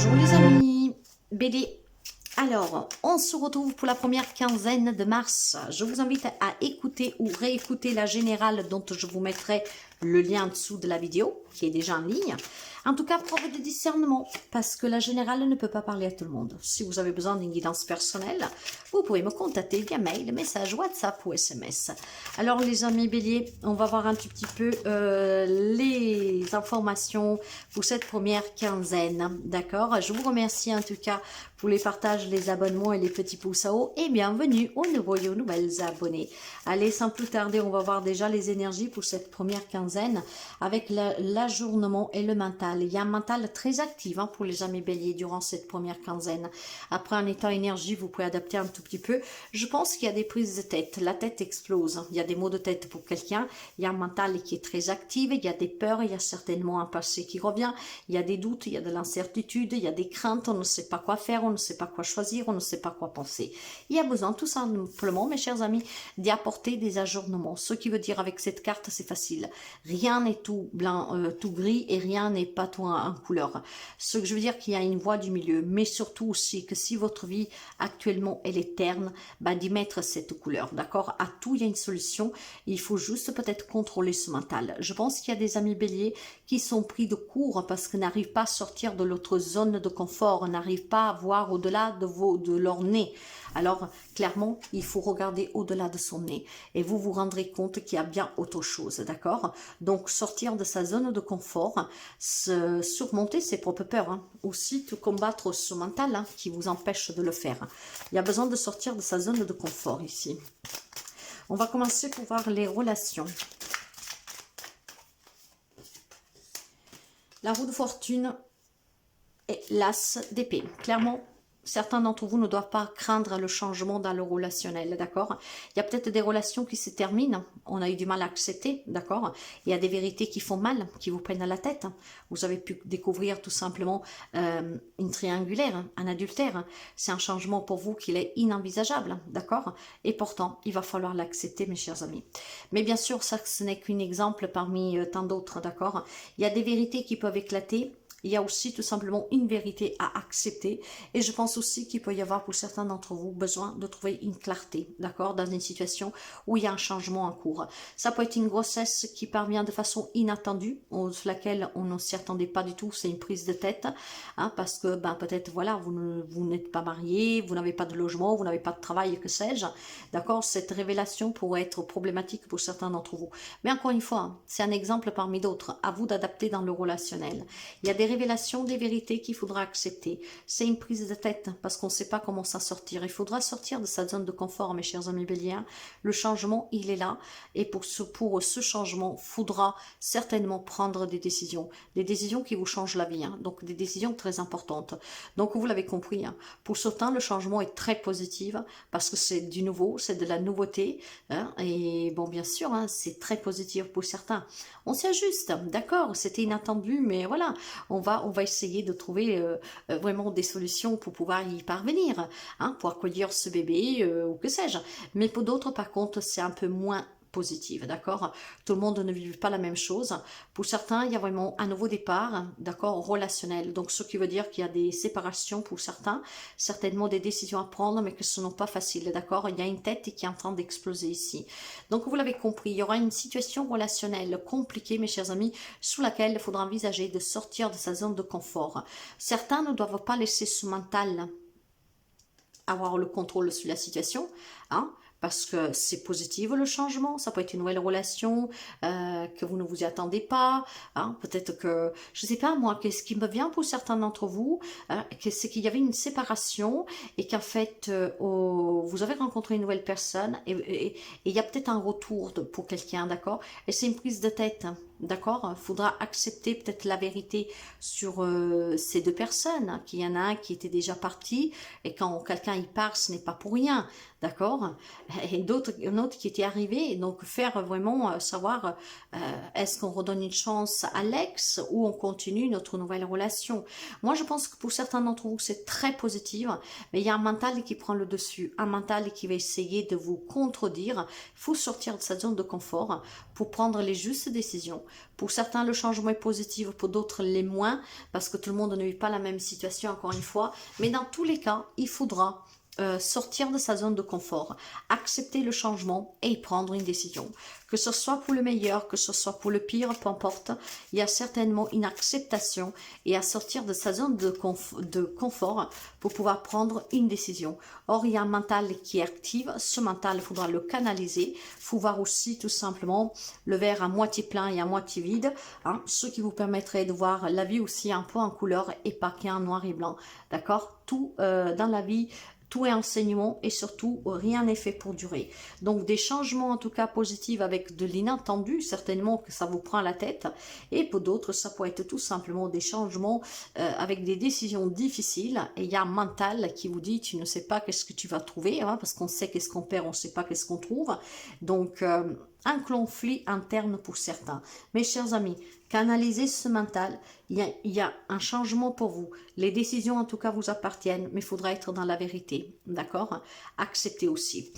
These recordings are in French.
Bonjour les amis, Bélier. Alors, on se retrouve pour la première quinzaine de mars. Je vous invite à écouter ou réécouter la générale dont je vous mettrai le lien en dessous de la vidéo, qui est déjà en ligne. En tout cas, preuve de discernement, parce que la générale ne peut pas parler à tout le monde. Si vous avez besoin d'une guidance personnelle, vous pouvez me contacter via mail, message, WhatsApp ou SMS. Alors les amis Bélier, on va voir un tout petit peu les informations pour cette première quinzaine, d'accord? Je vous remercie en tout cas pour les partages, les abonnements et les petits pouces à haut, et bienvenue aux nouveaux et aux nouvelles abonnés. Allez, sans plus tarder, on va voir déjà les énergies pour cette première quinzaine avec l'ajournement et le mental. Il y a un mental très actif pour les amis Bélier durant cette première quinzaine. Après, en étant énergie, vous pouvez adapter un tout petit peu. Je pense qu'il y a des prises de tête. La tête explose. Il y a des maux de tête pour quelqu'un. Il y a un mental qui est très actif. Il y a des peurs. Il y a certainement un passé qui revient. Il y a des doutes. Il y a de l'incertitude. Il y a des craintes. On ne sait pas quoi faire. On ne sait pas quoi choisir. On ne sait pas quoi penser. Il y a besoin tout simplement, mes chers amis, d'y apporter des ajournements. Ce qui veut dire avec cette carte, c'est facile. Rien n'est tout blanc, tout gris et rien n'est pas tout en couleur. Ce que je veux dire qu'il y a une voie du milieu, mais surtout aussi que si votre vie actuellement elle est terne, d'y mettre cette couleur, d'accord? À tout il y a une solution. Il faut juste peut-être contrôler ce mental. Je pense qu'il y a des amis Bélier qui sont pris de court parce qu'ils n'arrivent pas à sortir de l'autre zone de confort, n'arrivent pas à voir au-delà de leur nez. Alors, clairement, il faut regarder au-delà de son nez et vous vous rendrez compte qu'il y a bien autre chose, d'accord? Donc, sortir de sa zone de confort, surmonter ses propres peurs, aussi tout combattre ce mental qui vous empêche de le faire. Il y a besoin de sortir de sa zone de confort ici. On va commencer pour voir les relations. La roue de fortune et l'as d'épée. Clairement, certains d'entre vous ne doivent pas craindre le changement dans le relationnel, d'accord? Il y a peut-être des relations qui se terminent, on a eu du mal à accepter, d'accord? Il y a des vérités qui font mal, qui vous prennent à la tête. Vous avez pu découvrir tout simplement une triangulaire, un adultère. C'est un changement pour vous qui est inenvisageable, d'accord? Et pourtant, il va falloir l'accepter, mes chers amis. Mais bien sûr, ça, ce n'est qu'un exemple parmi tant d'autres, d'accord? Il y a des vérités qui peuvent éclater. Il y a aussi tout simplement une vérité à accepter et je pense aussi qu'il peut y avoir pour certains d'entre vous besoin de trouver une clarté, d'accord, dans une situation où il y a un changement en cours. Ça peut être une grossesse qui parvient de façon inattendue, sur laquelle on ne s'y attendait pas du tout, c'est une prise de tête, parce que peut-être voilà, vous n'êtes pas marié, vous n'avez pas de logement, vous n'avez pas de travail, que sais-je, d'accord, cette révélation pourrait être problématique pour certains d'entre vous. Mais encore une fois, c'est un exemple parmi d'autres, à vous d'adapter dans le relationnel. Il y a des révélation des vérités qu'il faudra accepter. C'est une prise de tête parce qu'on ne sait pas comment s'en sortir. Il faudra sortir de sa zone de confort, mes chers amis Bélier. Le changement, il est là. Et pour ce changement, il faudra certainement prendre des décisions qui vous changent la vie. Donc des décisions très importantes. Donc vous l'avez compris. Pour certains, le changement est très positif parce que c'est du nouveau, c'est de la nouveauté. Et bon, bien sûr, c'est très positif pour certains. On s'y ajuste, d'accord, c'était inattendu, mais voilà, on va essayer de trouver vraiment des solutions pour pouvoir y parvenir, pour accueillir ce bébé ou que sais-je. Mais pour d'autres, par contre, c'est un peu moins positive, d'accord? Tout le monde ne vit pas la même chose. Pour certains, il y a vraiment un nouveau départ, d'accord, relationnel. Donc, ce qui veut dire qu'il y a des séparations pour certains, certainement des décisions à prendre, mais que ce n'est pas facile, d'accord? Il y a une tête qui est en train d'exploser ici. Donc, vous l'avez compris, il y aura une situation relationnelle compliquée, mes chers amis, sous laquelle il faudra envisager de sortir de sa zone de confort. Certains ne doivent pas laisser ce mental avoir le contrôle sur la situation, parce que c'est positif le changement, ça peut être une nouvelle relation que vous ne vous y attendez pas, peut-être que, je sais pas moi, qu'est-ce qui me vient pour certains d'entre vous, c'est qu'il y avait une séparation et qu'en fait vous avez rencontré une nouvelle personne et il y a peut-être un retour pour quelqu'un, d'accord, et c'est une prise de tête, d'accord, il faudra accepter peut-être la vérité sur ces deux personnes, qu'il y en a un qui était déjà parti et quand quelqu'un y part, ce n'est pas pour rien, d'accord, et un autre qui était arrivé, et donc faire vraiment savoir est-ce qu'on redonne une chance à l'ex ou on continue notre nouvelle relation. Moi je pense que pour certains d'entre vous c'est très positif, mais il y a un mental qui prend le dessus, un mental qui va essayer de vous contredire. Il faut sortir de sa zone de confort pour prendre les justes décisions. Pour certains, le changement est positif, pour d'autres, les moins, parce que tout le monde ne vit pas la même situation, encore une fois. Mais dans tous les cas, il faudra sortir de sa zone de confort, accepter le changement et prendre une décision. Que ce soit pour le meilleur, que ce soit pour le pire, peu importe, il y a certainement une acceptation et à sortir de sa zone de confort pour pouvoir prendre une décision. Or, il y a un mental qui est actif, ce mental, il faudra le canaliser, il faut voir aussi tout simplement le verre à moitié plein et à moitié vide, hein, ce qui vous permettrait de voir la vie aussi un peu en couleur et pas qu'en noir et blanc, d'accord? Tout dans la vie, tout est enseignement et surtout rien n'est fait pour durer. Donc des changements en tout cas positifs avec de l'inattendu, certainement que ça vous prend la tête, et pour d'autres ça peut être tout simplement des changements avec des décisions difficiles, et il y a un mental qui vous dit tu ne sais pas qu'est-ce que tu vas trouver, hein, parce qu'on sait qu'est-ce qu'on perd, on ne sait pas qu'est-ce qu'on trouve, donc un conflit interne pour certains. Mes chers amis, canalisez ce mental, il y a un changement pour vous. Les décisions en tout cas vous appartiennent, mais il faudra être dans la vérité, d'accord? Acceptez aussi.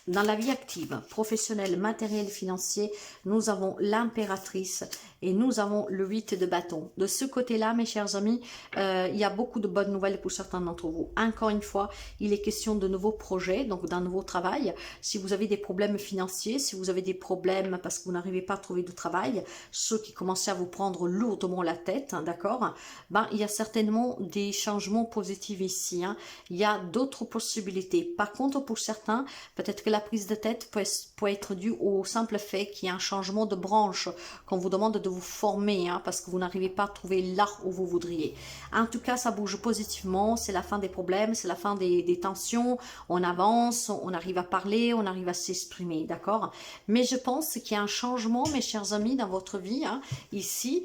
Dans la vie active, professionnelle, matérielle, financier, nous avons l'impératrice et nous avons le 8 de bâton. De ce côté-là, mes chers amis, il y a beaucoup de bonnes nouvelles pour certains d'entre vous. Encore une fois, il est question de nouveaux projets, donc d'un nouveau travail. Si vous avez des problèmes financiers, si vous avez des problèmes parce que vous n'arrivez pas à trouver de travail, ceux qui commencent à vous prendre lourdement la tête, hein, d'accord, ben, il y a certainement des changements positifs ici. Hein. Il y a d'autres possibilités. Par contre, pour certains, peut-être que la prise de tête peut être due au simple fait qu'il y a un changement de branche, qu'on vous demande de vous former, hein, parce que vous n'arrivez pas à trouver là où vous voudriez. En tout cas, ça bouge positivement, c'est la fin des problèmes, c'est la fin des tensions, on avance, on arrive à parler, on arrive à s'exprimer, d'accord? Mais je pense qu'il y a un changement, mes chers amis, dans votre vie, hein, ici,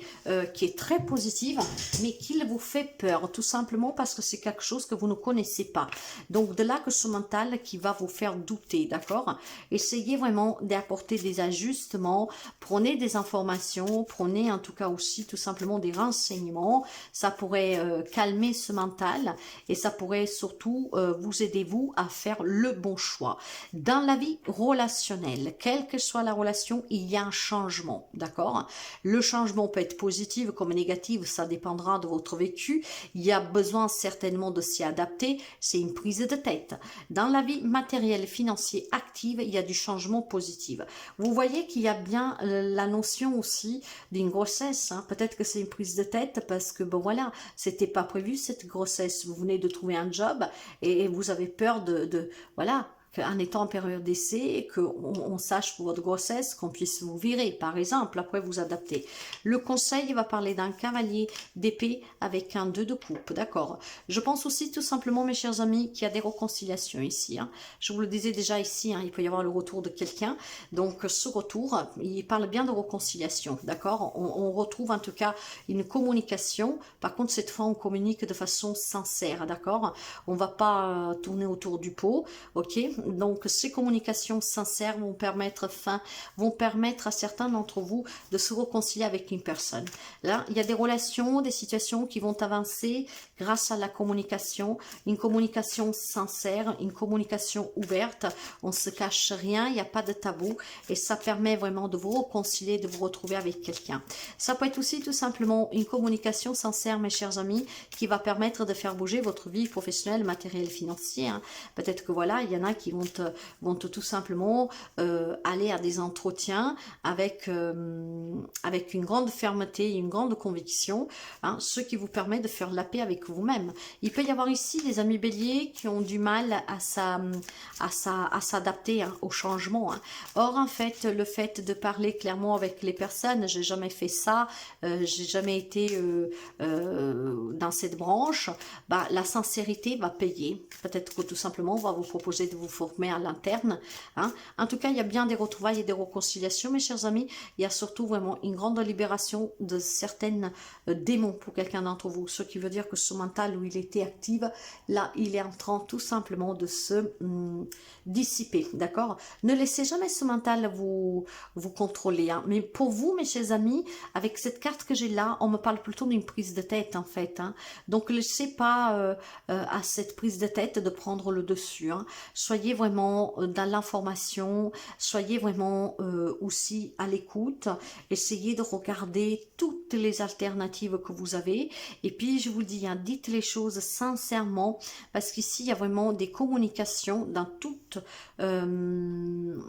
qui est très positif, mais qui vous fait peur, tout simplement parce que c'est quelque chose que vous ne connaissez pas. Donc, de là que ce mental qui va vous faire douter, d'accord? Essayez vraiment d'apporter des ajustements, prenez des informations, prenez en tout cas aussi tout simplement des renseignements, ça pourrait calmer ce mental et ça pourrait surtout vous aider vous à faire le bon choix. Dans la vie relationnelle, quelle que soit la relation, il y a un changement, d'accord? Le changement peut être positif comme négatif, ça dépendra de votre vécu, il y a besoin certainement de s'y adapter, c'est une prise de tête. Dans la vie matérielle, financière, active, il y a du changement positif. Vous voyez qu'il y a bien la notion aussi d'une grossesse, hein. Peut-être que c'est une prise de tête parce que bon voilà, c'était pas prévu cette grossesse, vous venez de trouver un job et vous avez peur voilà, en étant en période d'essai, qu'on sache pour votre grossesse, qu'on puisse vous virer, par exemple, après vous adapter. Le conseil va parler d'un cavalier d'épée avec un 2 de coupe, d'accord? Je pense aussi tout simplement, mes chers amis, qu'il y a des réconciliations ici. Hein. Je vous le disais déjà ici, hein, il peut y avoir le retour de quelqu'un. Donc ce retour, il parle bien de réconciliation, d'accord? On retrouve en tout cas une communication. Par contre, cette fois, on communique de façon sincère, d'accord? On ne va pas tourner autour du pot, ok? Donc ces communications sincères vont permettre à certains d'entre vous de se réconcilier avec une personne. Là, il y a des relations, des situations qui vont avancer grâce à la communication, une communication sincère, une communication ouverte. On ne se cache rien, il n'y a pas de tabou et ça permet vraiment de vous réconcilier, de vous retrouver avec quelqu'un. Ça peut être aussi tout simplement une communication sincère, mes chers amis, qui va permettre de faire bouger votre vie professionnelle, matérielle, financière. Hein. Peut-être que voilà, il y en a qui vont tout simplement aller à des entretiens avec une grande fermeté, une grande conviction, hein, ce qui vous permet de faire la paix avec vous-même. Il peut y avoir ici des amis béliers qui ont du mal à s'adapter hein, au changement. Hein. Or, en fait, le fait de parler clairement avec les personnes, j'ai jamais fait ça, j'ai jamais été dans cette branche, bah, la sincérité va payer. Peut-être que tout simplement, on va vous proposer de vous former à l'interne. Hein. En tout cas, il y a bien des retrouvailles et des réconciliations, mes chers amis. Il y a surtout vraiment une grande libération de certaines démons pour quelqu'un d'entre vous. Ce qui veut dire que ce mental où il était actif, là, il est en train tout simplement de se dissiper. D'accord? Ne laissez jamais ce mental vous contrôler. Hein. Mais pour vous, mes chers amis, avec cette carte que j'ai là, on me parle plutôt d'une prise de tête, en fait. Hein. Donc, ne laissez pas à cette prise de tête de prendre le dessus. Hein. Soyez soyez vraiment dans l'information, soyez vraiment aussi à l'écoute, essayez de regarder toutes les alternatives que vous avez, et puis je vous dis, hein, dites les choses sincèrement, parce qu'ici il y a vraiment des communications dans toutes,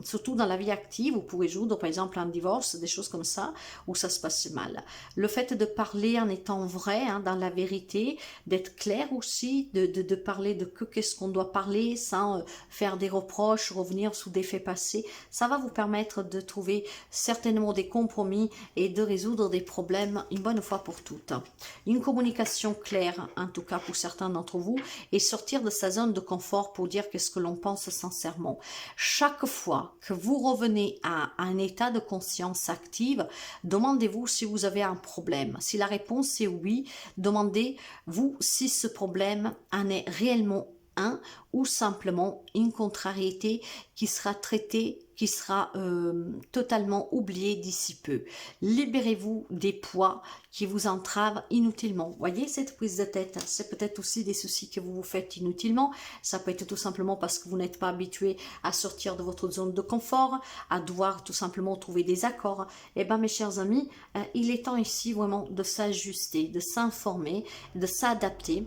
surtout dans la vie active, vous pouvez jouer par exemple un divorce, des choses comme ça, où ça se passe mal. Le fait de parler en étant vrai, hein, dans la vérité, d'être clair aussi, de parler de qu'est-ce qu'on doit parler sans faire des reproches, revenir sous des faits passés, ça va vous permettre de trouver certainement des compromis et de résoudre des problèmes une bonne fois pour toutes. Une communication claire, en tout cas pour certains d'entre vous, et sortir de sa zone de confort pour dire qu'est-ce que l'on pense sincèrement. Chaque fois que vous revenez à un état de conscience active, demandez-vous si vous avez un problème. Si la réponse est oui, demandez-vous si ce problème en est réellement un ou simplement une contrariété qui sera traitée, qui sera totalement oubliée d'ici peu. Libérez-vous des poids qui vous entravent inutilement. Voyez cette prise de tête, c'est peut-être aussi des soucis que vous vous faites inutilement. Ça peut être tout simplement parce que vous n'êtes pas habitué à sortir de votre zone de confort, à devoir tout simplement trouver des accords. Eh bien mes chers amis, il est temps ici vraiment de s'ajuster, de s'informer, de s'adapter,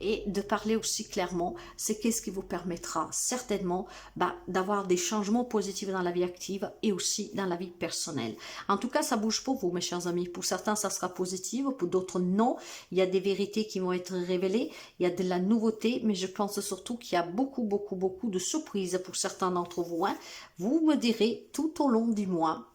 et de parler aussi clairement, c'est qu'est-ce qui vous permettra certainement d'avoir des changements positifs dans la vie active et aussi dans la vie personnelle. En tout cas, ça bouge pour vous, mes chers amis. Pour certains, ça sera positif, pour d'autres, non. Il y a des vérités qui vont être révélées, il y a de la nouveauté, mais je pense surtout qu'il y a beaucoup de surprises pour certains d'entre vous. Hein. Vous me direz tout au long du mois